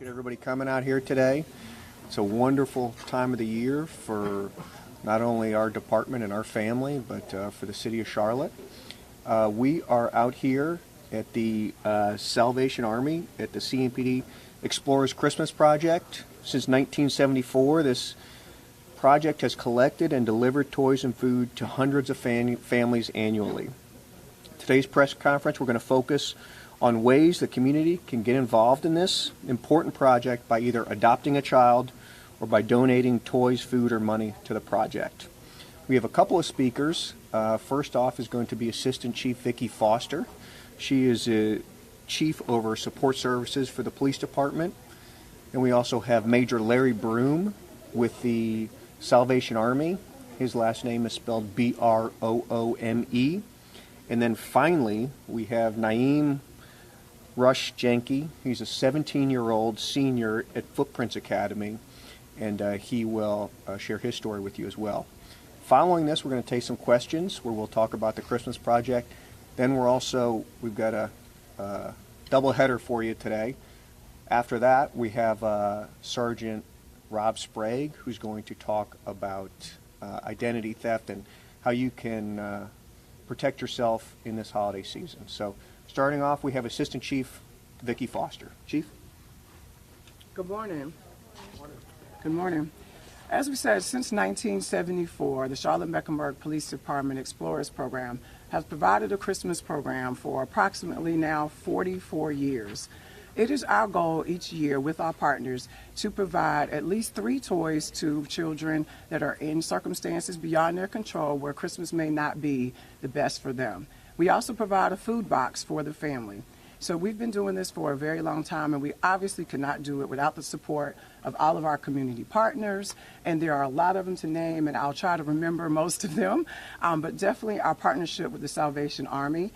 appreciate everybody coming out here today. It's a wonderful time of the year for not only our department and our family, but for the city of Charlotte. We are out here at the Salvation Army at the CMPD Explorers Christmas Project. Since 1974, this project has collected and delivered toys and food to hundreds of families annually. Today's press conference, we're going to focus on ways the community can get involved in this important project by either adopting a child or by donating toys, food, or money to the project. We have a couple of speakers. First off is going to be Assistant Chief Vicki Foster. She is a chief over support services for the police department. And we also have Major Larry Broome with the Salvation Army. His last name is spelled B-R-O-O-M-E. And then finally, we have Naeem Rush Jenke. He's a 17-year-old senior at Footprints Academy, and he will share his story with you as well. Following this, we're going to take some questions where we'll talk about the Christmas project. Then we've got a double header for you today. After that, we have Sergeant Rob Sprague, who's going to talk about identity theft and how you can protect yourself in this holiday season. So starting off, we have Assistant Chief Vicki Foster. Chief? Good morning. Good morning. As we said, since 1974, the Charlotte-Mecklenburg Police Department Explorers Program has provided a Christmas program for approximately now 44 years. It is our goal each year with our partners to provide at least 3 toys to children that are in circumstances beyond their control where Christmas may not be the best for them. We also provide a food box for the family. So we've been doing this for a very long time, and we obviously could not do it without the support of all of our community partners, and there are a lot of them to name, and I'll try to remember most of them, but definitely our partnership with the Salvation Army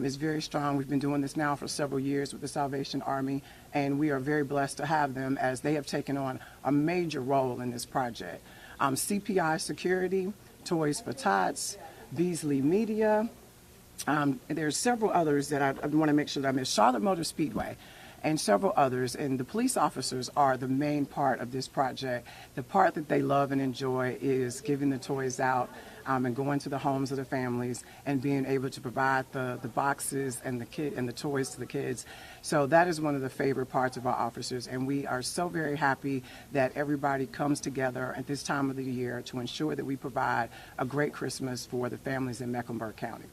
is very strong. We've been doing this now for several years with the Salvation Army, and we are very blessed to have them as they have taken on a major role in this project. CPI Security, Toys for Tots, Beasley Media. There's several others that I want to make sure that I miss. Charlotte Motor Speedway and several others. And the police officers are the main part of this project. The part that they love and enjoy is giving the toys out and going to the homes of the families and being able to provide the boxes and the toys to the kids. So that is one of the favorite parts of our officers. And we are so very happy that everybody comes together at this time of the year to ensure that we provide a great Christmas for the families in Mecklenburg County.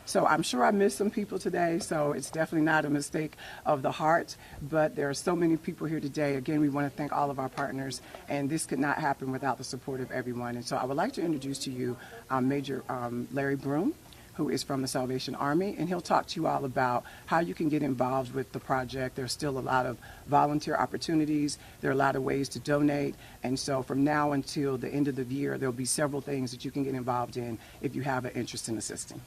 So I'm sure I missed some people today, so it's definitely not a mistake of the heart, but there are so many people here today. Again, we want to thank all of our partners, and this could not happen without the support of everyone. And so I would like to introduce to you Major Larry Broome, who is from the Salvation Army, and he'll talk to you all about how you can get involved with the project. There's still a lot of volunteer opportunities. There are a lot of ways to donate, and so from now until the end of the year, there'll be several things that you can get involved in if you have an interest in assisting.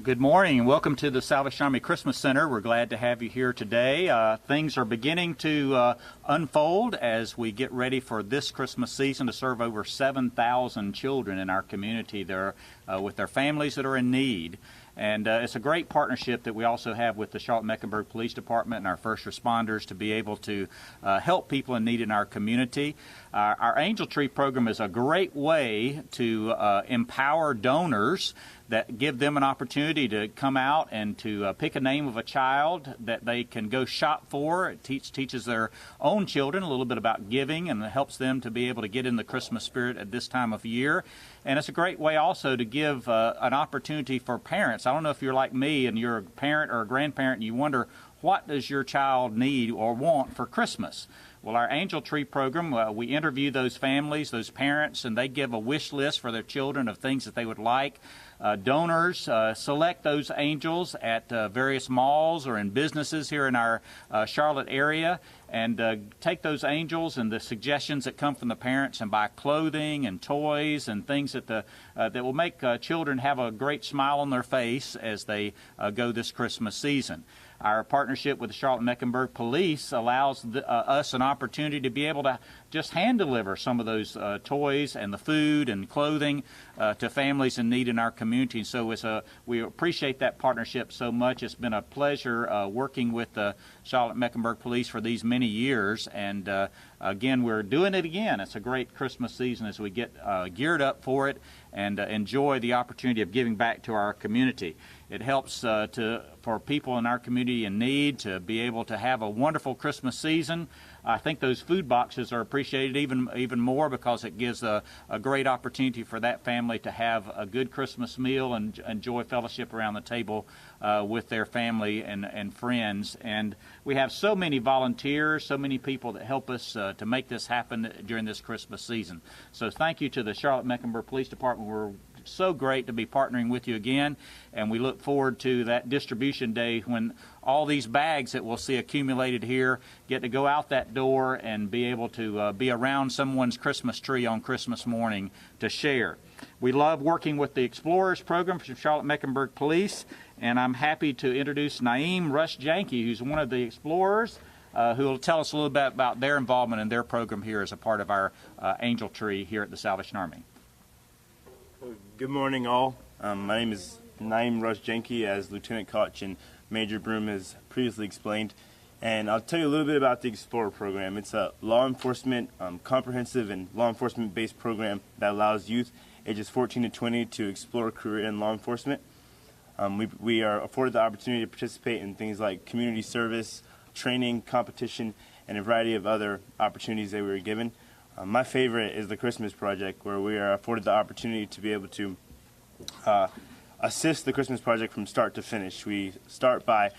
Good morning and welcome to the Salvation Army Christmas Center. We're glad to have you here today. Things are beginning to unfold as we get ready for this Christmas season to serve over 7,000 children in our community there with their families that are in need. And it's a great partnership that we also have with the Charlotte-Mecklenburg Police Department and our first responders to be able to help people in need in our community. Our Angel Tree program is a great way to empower donors that give them an opportunity to come out and to pick a name of a child that they can go shop for. It teaches their own children a little bit about giving, and it helps them to be able to get in the Christmas spirit at this time of year. And it's a great way also to give an opportunity for parents. I don't know if you're like me and you're a parent or a grandparent and you wonder, what does your child need or want for Christmas? Well, our Angel Tree program, we interview those families, those parents, and they give a wish list for their children of things that they would like. Donors select those angels at various malls or in businesses here in our Charlotte area, and take those angels and the suggestions that come from the parents and buy clothing and toys and things that that will make children have a great smile on their face as they go this Christmas season. our partnership with the Charlotte-Mecklenburg Police allows us an opportunity to be able to just hand deliver some of those toys and the food and clothing to families in need in our community. So we appreciate that partnership so much. It's been a pleasure working with the Charlotte-Mecklenburg Police for these many years, and again, we're doing it again. It's a great Christmas season as we get geared up for it and enjoy the opportunity of giving back to our community. It helps for people in our community in need to be able to have a wonderful Christmas season. I think those food boxes are appreciated even more because it gives a great opportunity for that family to have a good Christmas meal and enjoy fellowship around the table with their family and friends. And we have so many volunteers, so many people that help us to make this happen during this Christmas season. So thank you to the Charlotte-Mecklenburg Police Department. We're so great to be partnering with you again, and we look forward to that distribution day when all these bags that we'll see accumulated here get to go out that door and be able to be around someone's Christmas tree on Christmas morning to share. We love working with the Explorers program from Charlotte-Mecklenburg Police, and I'm happy to introduce Naeem Rush-Janke, who's one of the Explorers, who will tell us a little bit about their involvement in their program here as a part of our Angel Tree here at the Salvation Army. Good morning, all. My name is Naeem Rush-Janke, as Lieutenant Koch and Major Broom has previously explained, and I'll tell you a little bit about the Explorer program. It's a law enforcement, comprehensive and law enforcement-based program that allows youth ages 14 to 20 to explore a career in law enforcement. We are afforded the opportunity to participate in things like community service, training, competition, and a variety of other opportunities that we were given. My favorite is the Christmas Project, where we are afforded the opportunity to be able to assist the Christmas Project from start to finish. We start by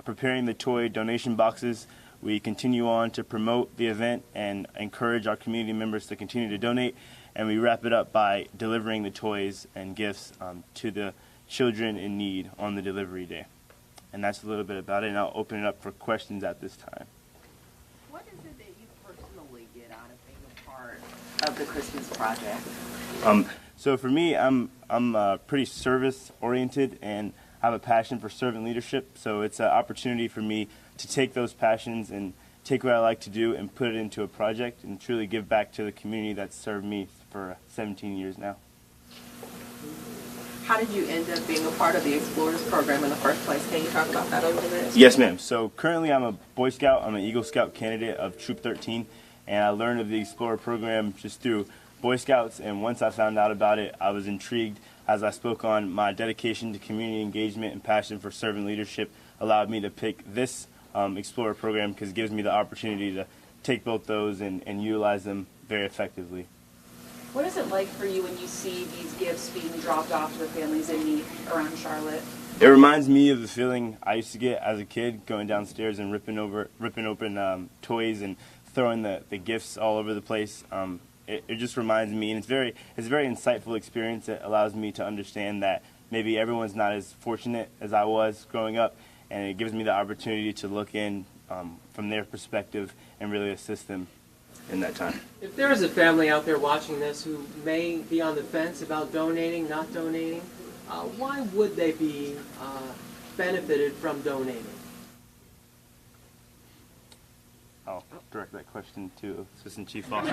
preparing the toy donation boxes. We continue on to promote the event and encourage our community members to continue to donate, and we wrap it up by delivering the toys and gifts to the children in need on the delivery day. And that's a little bit about it, and I'll open it up for questions at this time. What is it that you personally get out of being a part of the Christmas Project? So for me, I'm pretty service oriented, and I have a passion for servant leadership. So it's an opportunity for me to take those passions and take what I like to do and put it into a project and truly give back to the community that's served me for 17 years now. How did you end up being a part of the Explorers program in the first place? Can you talk about that a little bit? Yes, ma'am. So currently I'm a Boy Scout. I'm an Eagle Scout candidate of Troop 13, and I learned of the Explorer program just through Boy Scouts, and once I found out about it, I was intrigued as I spoke on my dedication to community engagement and passion for servant leadership allowed me to pick this Explorer program because it gives me the opportunity to take both those and utilize them very effectively. What is it like for you when you see these gifts being dropped off to the families in need around Charlotte? It reminds me of the feeling I used to get as a kid, going downstairs and ripping open toys and throwing the gifts all over the place. It just reminds me, and it's a very insightful experience that allows me to understand that maybe everyone's not as fortunate as I was growing up, and it gives me the opportunity to look in from their perspective and really assist them in that time. If there is a family out there watching this who may be on the fence about donating, not donating, why would they be benefited from donating? I'll direct that question to Assistant Chief Foster.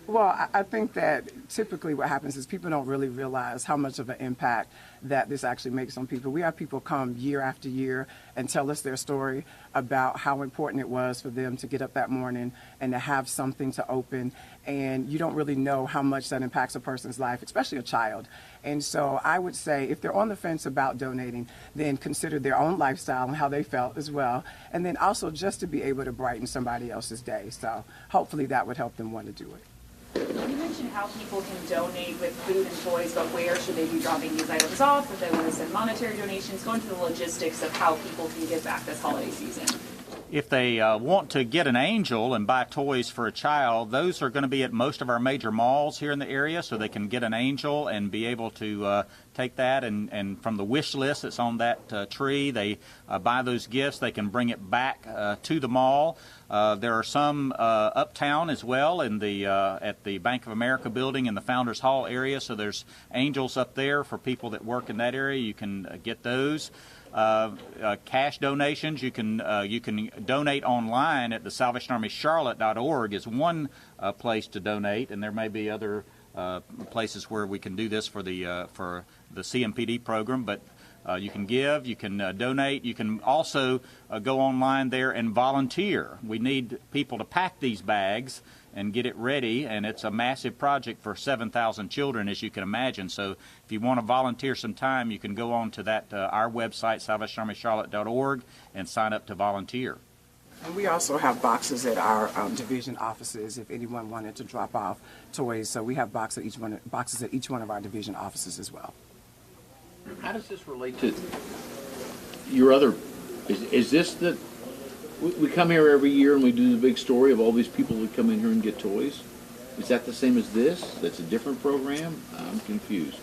Well, I think that typically what happens is people don't really realize how much of an impact that this actually makes on people. We have people come year after year and tell us their story about how important it was for them to get up that morning and to have something to open. And you don't really know how much that impacts a person's life, especially a child. And so I would say if they're on the fence about donating, then consider their own lifestyle and how they felt as well. And then also just to be able to brighten somebody else's day. So hopefully that would help them want to do it. You mentioned how people can donate with food and toys, but where should they be dropping these items off? If they want to send monetary donations, go into the logistics of how people can give back this holiday season. If they want to get an angel and buy toys for a child, those are going to be at most of our major malls here in the area, so they can get an angel and be able to take that and from the wish list that's on that tree, they buy those gifts. They can bring it back to the mall. There are some uptown as well in the at the Bank of America building in the Founders Hall area, so there's angels up there for people that work in that area. You can get those. cash donations. You can donate online at the SalvationArmyCharlotte.org is one place to donate, and there may be other places where we can do this for the CMPD program. But you can give, you can donate, you can also go online there and volunteer. We need people to pack these bags and get it ready, and it's a massive project for 7,000 children, as you can imagine. So if you want to volunteer some time, you can go on to that our website, SalvationArmyCharlotte.org, and sign up to volunteer. And we also have boxes at our division offices if anyone wanted to drop off toys. So we have boxes at each one of our division offices as well. How does this relate to your other? Is this the? We come here every year and we do the big story of all these people that come in here and get toys. Is that the same as this? That's a different program? I'm confused.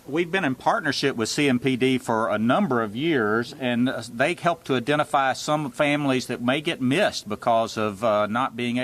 We've been in partnership with CMPD for a number of years, and they help to identify some families that may get missed because of not being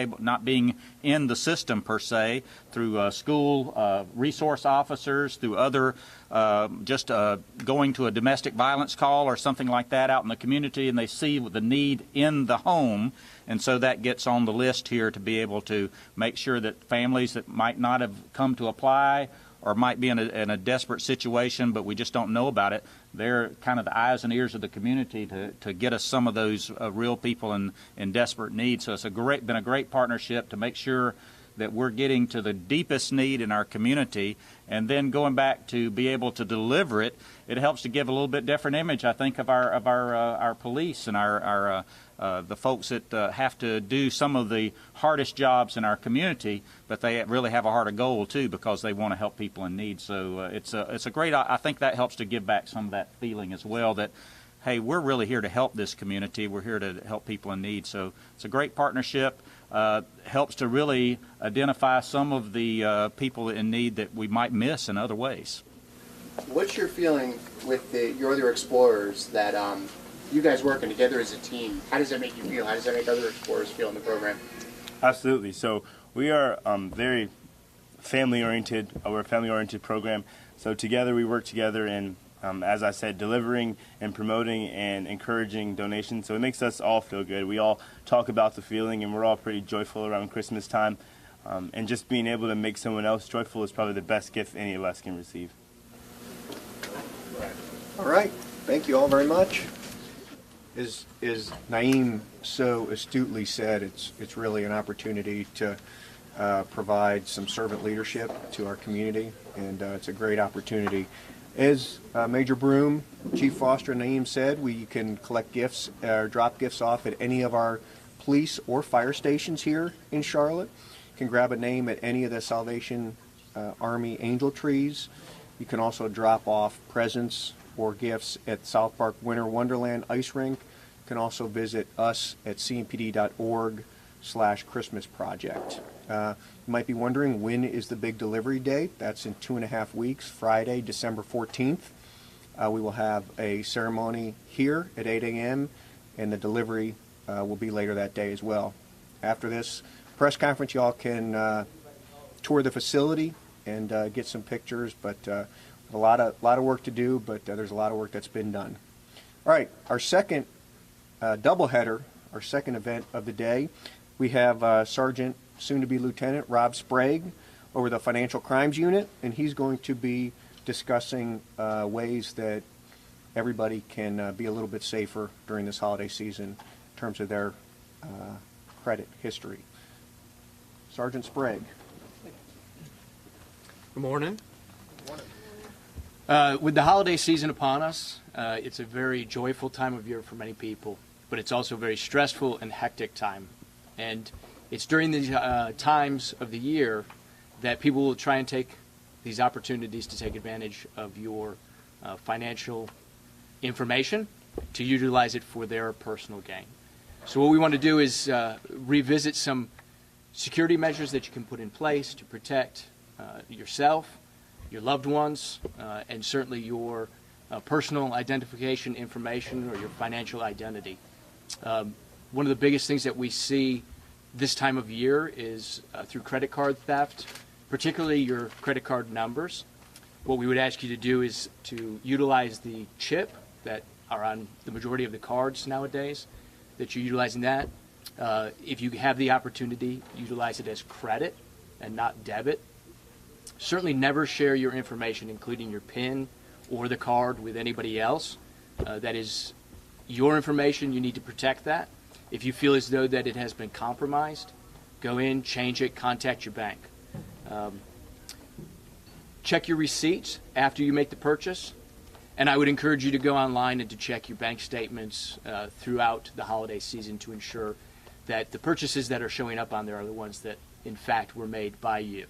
in the system per se, through school resource officers, through other going to a domestic violence call or something like that out in the community, and they see the need in the home, and so that gets on the list here to be able to make sure that families that might not have come to apply or might be in a desperate situation, but we just don't know about it, they're kind of the eyes and ears of the community to get us some of those real people in desperate need. So it's been a great partnership to make sure that we're getting to the deepest need in our community, and then going back to be able to deliver it. It helps to give a little bit different image, I think, of our police and the folks that have to do some of the hardest jobs in our community, but they really have a heart of gold too because they want to help people in need. So it's a great. I think that helps to give back some of that feeling as well. That hey, we're really here to help this community. We're here to help people in need. So it's a great partnership. Helps to really identify some of the people in need that we might miss in other ways. What's your feeling with your other explorers that you guys working together as a team? How does that make you feel? How does that make other explorers feel in the program? Absolutely. So we are very family-oriented. We're a family-oriented program. So together we work together in, as I said, delivering and promoting and encouraging donations. So it makes us all feel good. We all talk about the feeling, and we're all pretty joyful around Christmas time. And just being able to make someone else joyful is probably the best gift any of us can receive. All right. Thank you all very much. As Naeem so astutely said, it's really an opportunity to provide some servant leadership to our community, and it's a great opportunity. As Major Broom, Chief Foster, and Naeem said, we can collect gifts or drop gifts off at any of our police or fire stations here in Charlotte. You can grab a name at any of the Salvation Army angel trees. You can also drop off presents or gifts at South Park Winter Wonderland Ice Rink. You can also visit us at cmpd.org/Christmas Project. You might be wondering, when is the big delivery date? That's in 2.5 weeks, Friday, December 14th. We will have a ceremony here at 8 a.m., and the delivery will be later that day as well. After this press conference, y'all can tour the facility and get some pictures, but a lot of work to do, but there's a lot of work that's been done. All right, our second doubleheader, our second event of the day, we have Sergeant, soon-to-be Lieutenant Rob Sprague over the Financial Crimes Unit, and he's going to be discussing ways that everybody can be a little bit safer during this holiday season in terms of their credit history. Sergeant Sprague. Good morning. With the holiday season upon us, it's a very joyful time of year for many people, but it's also a very stressful and hectic time. And it's during these times of the year that people will try and take these opportunities to take advantage of your financial information to utilize it for their personal gain. So what we want to do is revisit some security measures that you can put in place to protect yourself, your loved ones, and certainly your personal identification information or your financial identity. One of the biggest things that we see this time of year is through credit card theft, particularly your credit card numbers. What we would ask you to do is to utilize the chip that are on the majority of the cards nowadays, that you're utilizing that. If you have the opportunity, utilize it as credit and not debit. Certainly never share your information, including your PIN or the card, with anybody else. That is your information. You need to protect that. If you feel as though that it has been compromised, go in, change it, contact your bank. Check your receipts after you make the purchase. And I would encourage you to go online and to check your bank statements throughout the holiday season to ensure that the purchases that are showing up on there are the ones that, in fact, were made by you.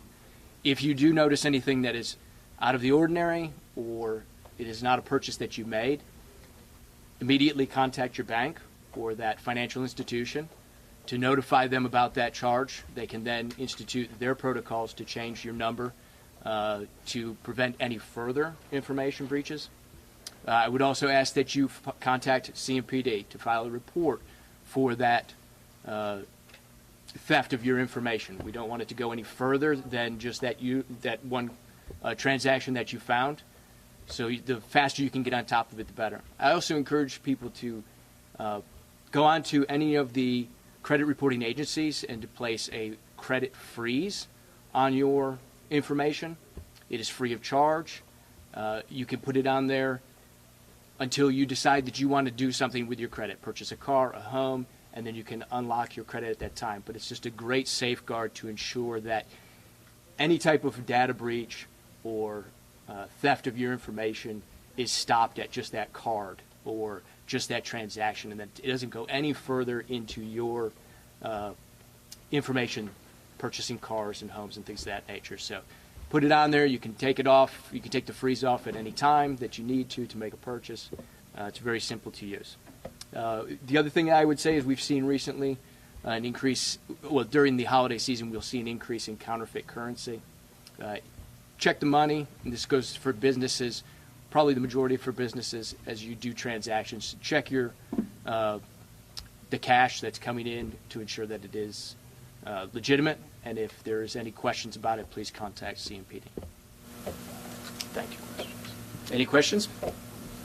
If you do notice anything that is out of the ordinary or it is not a purchase that you made, immediately contact your bank or that financial institution to notify them about that charge. They can then institute their protocols to change your number to prevent any further information breaches. I would also ask that you contact CMPD to file a report for that theft of your information. We don't want it to go any further than just that one transaction that you found. So the faster you can get on top of it, the better. I also encourage people to go on to any of the credit reporting agencies and to place a credit freeze on your information. It is free of charge. You can put it on there until you decide that you want to do something with your credit, purchase a car, a home, and then you can unlock your credit at that time. But it's just a great safeguard to ensure that any type of data breach or theft of your information is stopped at just that card or just that transaction, and that it doesn't go any further into your information, purchasing cars and homes and things of that nature. So put it on there. You can take it off. You can take the freeze off at any time that you need to make a purchase. It's very simple to use. The other thing I would say is we've seen recently an increase, well, during the holiday season, we'll see an increase in counterfeit currency. Check the money, and this goes for businesses, probably the majority for businesses as you do transactions. Check your the cash that's coming in to ensure that it is legitimate, and if there's any questions about it, please contact CMPD. Thank you. Any questions?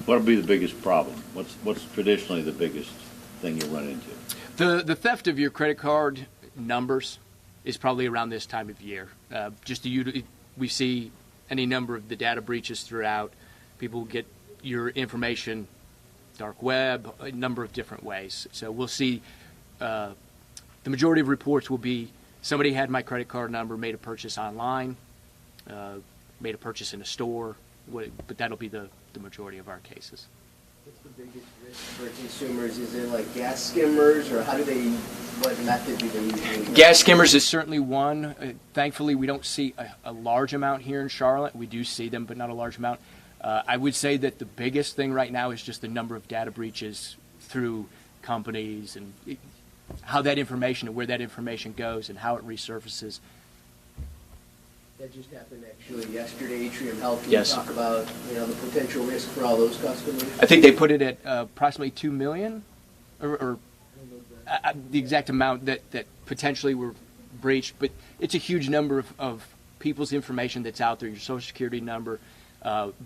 What'll be the biggest problem? What's traditionally the biggest thing you run into? The theft of your credit card numbers is probably around this time of year. We see any number of the data breaches throughout. People get your information, dark web, a number of different ways. So we'll see the majority of reports will be somebody had my credit card number, made a purchase online, made a purchase in a store, but that'll be the majority of our cases. What's the biggest risk for consumers? Is it like gas skimmers, or what method do they usually use? Gas skimmers is certainly one. Thankfully, we don't see a large amount here in Charlotte. We do see them, but not a large amount. I would say that the biggest thing right now is just the number of data breaches through companies and how that information and where that information goes and how it resurfaces. That just happened actually yesterday. Atrium Health, can Yes. you talk about the potential risk for all those customers? I think they put it at approximately 2 million, or the exact amount that potentially were breached. But it's a huge number of people's information that's out there, your Social Security number,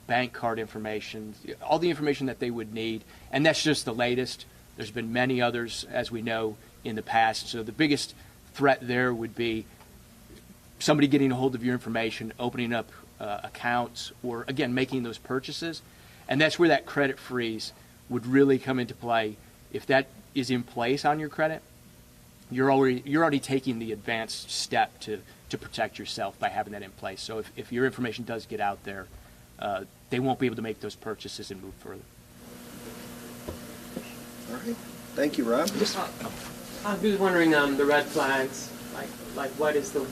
bank card information, all the information that they would need. And that's just the latest. There's been many others, as we know, in the past. So the biggest threat there would be somebody getting a hold of your information, opening up accounts, or, again, making those purchases. And that's where that credit freeze would really come into play. If that is in place on your credit, you're already taking the advanced step to protect yourself by having that in place. So if your information does get out there, they won't be able to make those purchases and move further. All right. Thank you, Rob. I'm just wondering the red flags, like what is the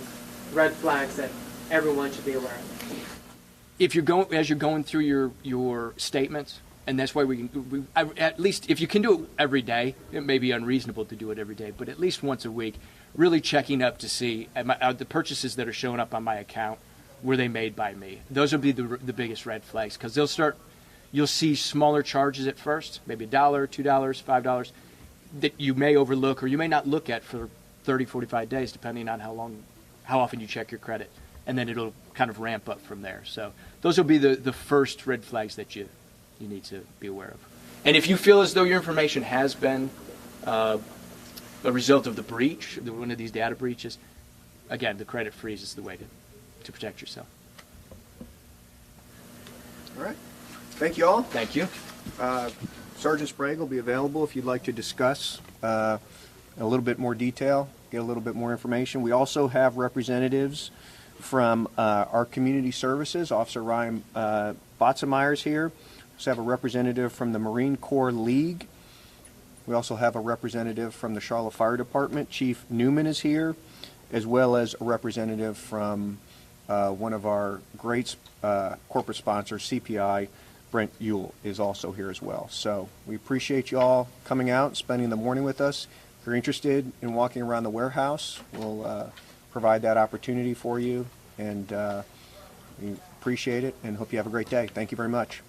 red flags that everyone should be aware of? If you're going through your statements, and that's why at least if you can do it every day, it may be unreasonable to do it every day, but at least once a week, really checking up to see the purchases that are showing up on my account, were they made by me? Those will be the biggest red flags, because you'll see smaller charges at first, maybe $1, $2, $5, that you may overlook or you may not look at for 30, 45 days, depending on how often you check your credit, and then it'll kind of ramp up from there. So those will be the first red flags that you need to be aware of. And if you feel as though your information has been a result of the breach, one of these data breaches, again, the credit freeze is the way to protect yourself. All right. Thank you all. Thank you. Sergeant Sprague will be available if you'd like to discuss a little bit more detail, get a little bit more information. We also have representatives from our community services. Officer Ryan Botzenmeyer's here. We also have a representative from the Marine Corps League. We also have a representative from the Charlotte Fire Department. Chief Newman is here, as well as a representative from one of our great corporate sponsors, CPI. Brent Ewell is also here as well. So we appreciate you all coming out, spending the morning with us. If you're interested in walking around the warehouse, we'll provide that opportunity for you, and we appreciate it and hope you have a great day. Thank you very much.